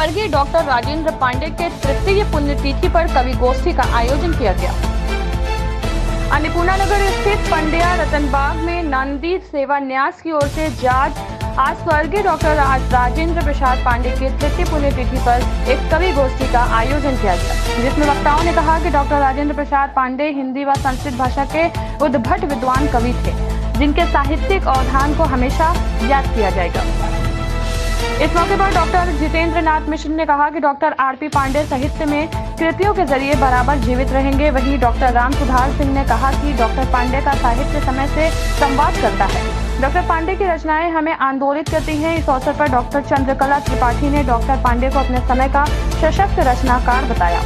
स्वर्गीय डॉक्टर राजेंद्र पांडे के तृतीय पुण्यतिथि पर कवि गोष्ठी का आयोजन किया गया। अन्नपूर्णा नगर स्थित पंड्या रतनबाग में नंदी सेवा न्यास की ओर से आज स्वर्गीय डॉक्टर राजेंद्र प्रसाद पांडे के तृतीय पुण्यतिथि पर एक कवि गोष्ठी का आयोजन किया गया, जिसमें वक्ताओं ने कहा कि डॉक्टर राजेंद्र प्रसाद पांडे हिंदी व संस्कृत भाषा के उद्भट विद्वान कवि थे, जिनके साहित्यिक अवदान को हमेशा याद किया जाएगा। इस मौके पर डॉक्टर जितेंद्र नाथ मिश्र ने कहा कि डॉक्टर आरपी पांडे साहित्य में कृतियों के जरिए बराबर जीवित रहेंगे। वहीं डॉक्टर राम सुधार सिंह ने कहा कि डॉक्टर पांडे का साहित्य समय से संवाद करता है। डॉक्टर पांडे की रचनाएं हमें आंदोलित करती हैं। इस अवसर पर डॉक्टर चंद्रकला त्रिपाठी ने डॉक्टर पांडे को अपने समय का सशक्त रचनाकार बताया।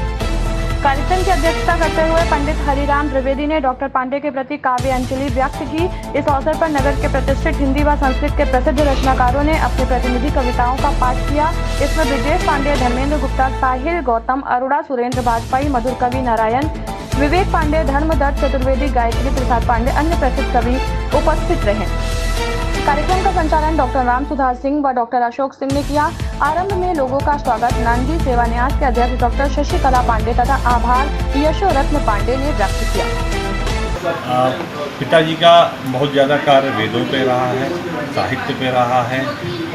कार्यक्रम की अध्यक्षता करते हुए पंडित हरिराम द्विवेदी ने डॉक्टर पांडे के प्रति काव्य अंजलि व्यक्त की। इस अवसर पर नगर के प्रतिष्ठित हिंदी व संस्कृत के प्रसिद्ध रचनाकारों ने अपने प्रतिनिधि कविताओं का पाठ किया। इसमें ब्रजेश पांडे, धर्मेंद्र गुप्ता, साहिल गौतम, अरोड़ा सुरेंद्र वाजपेयी, मधुर कवि नारायण, विवेक पांडे, धर्मदत्त चतुर्वेदी, गायत्री प्रसाद पांडे, अन्य प्रसिद्ध कवि उपस्थित रहे। कार्यक्रम का संचालन डॉक्टर राम सुधार सिंह व डॉक्टर अशोक सिंह ने किया। आरंभ में लोगों का स्वागत नंदी सेवा न्यास के अध्यक्ष डॉक्टर शशिकला पांडे तथा आभार यशोरत्न पांडे ने व्यक्त किया। पिताजी का बहुत ज़्यादा कार्य वेदों पे रहा है, साहित्य पे रहा है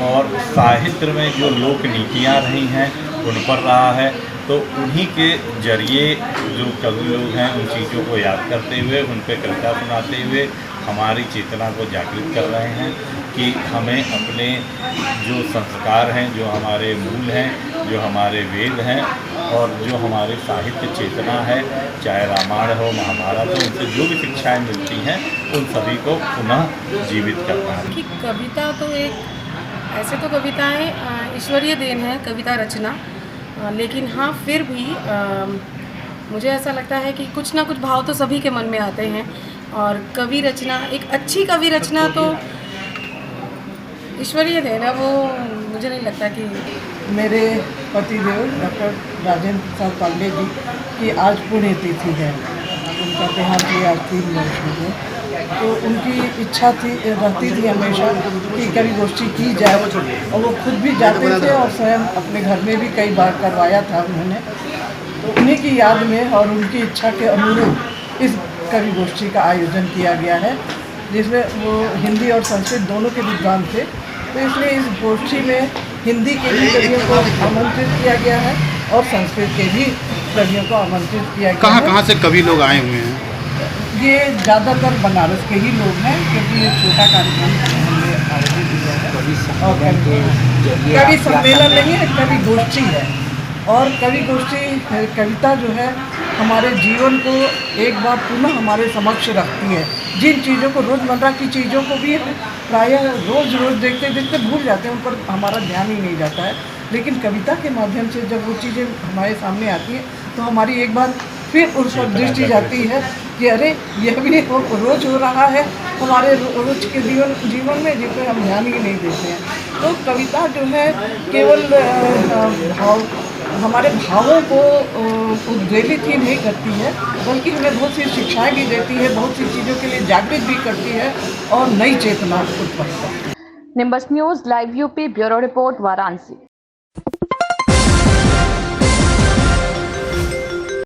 और साहित्य में जो लोक नीतियाँ रही हैं उन पर रहा है। तो उन्हीं के जरिए जो कवि लोग हैं उन चीज़ों को याद करते हुए उन पर कविता सुनाते हुए हमारी चेतना को जागृत कर रहे हैं कि हमें अपने जो संस्कार हैं, जो हमारे मूल हैं, जो हमारे वेद हैं और जो हमारे साहित्य चेतना है, चाहे रामायण हो, महाभारत हो, उनसे जो भी शिक्षाएं मिलती हैं उन सभी को पुनः जीवित करना है। कि कविता तो ऐसे तो कविताएं ईश्वरीय देन है, कविता रचना, लेकिन हाँ फिर भी मुझे ऐसा लगता है कि कुछ ना कुछ भाव तो सभी के मन में आते हैं और कवि रचना, एक अच्छी कवि रचना तो ईश्वरीय देन है। वो मुझे नहीं लगता कि मेरे पतिदेव डॉक्टर राजेंद्र प्रसाद पांडे जी की आज पुण्यतिथि है। उनका देहांत हुआ आज 3 वर्ष हो गए। तो उनकी इच्छा रहती थी हमेशा कि कवि गोष्ठी की जाए और वो खुद भी जाते थे और स्वयं अपने घर में भी कई बार करवाया था उन्होंने। तो उन्हीं की याद में और उनकी इच्छा के अनुरूप इस कवि गोष्ठी का आयोजन किया गया है, जिसमें वो हिंदी और संस्कृत दोनों के विद्वान थे। तो इसलिए इस गोष्ठी में हिंदी के भी कवियों को आमंत्रित किया गया है और संस्कृत के भी कवियों को आमंत्रित किया गया है। कहाँ से कवि लोग आए हुए हैं? ये ज़्यादातर बनारस के ही लोग हैं, क्योंकि ये छोटा कार्यक्रम हमने आयोजित किया है और कवि सम्मेलन नहीं है, कवि गोष्ठी है। और कवि गोष्ठी कविता जो है हमारे जीवन को एक बार पुनः हमारे समक्ष रखती है। जिन चीज़ों को रोज़मर्रा की चीज़ों को भी प्रायः रोज़ देखते देखते भूल जाते हैं, उन पर हमारा ध्यान ही नहीं जाता है, लेकिन कविता के माध्यम से जब वो चीज़ें हमारे सामने आती हैं तो हमारी एक बार फिर उस पर दृष्टि जाती है कि अरे यह भी रोज़ हो रहा है हमारे रोज के जीवन में, जिस पर हम ध्यान ही नहीं देते हैं। तो कविता जो है केवल हमारे भावों को उद्वेलित ही नहीं करती है, बल्कि हमें बहुत सी शिक्षाएं भी देती है, बहुत सी चीज़ों के लिए जागृत भी करती है और नई चेतना उत्पन्न करती है। Nimbus news live UP bureau report Varanasi.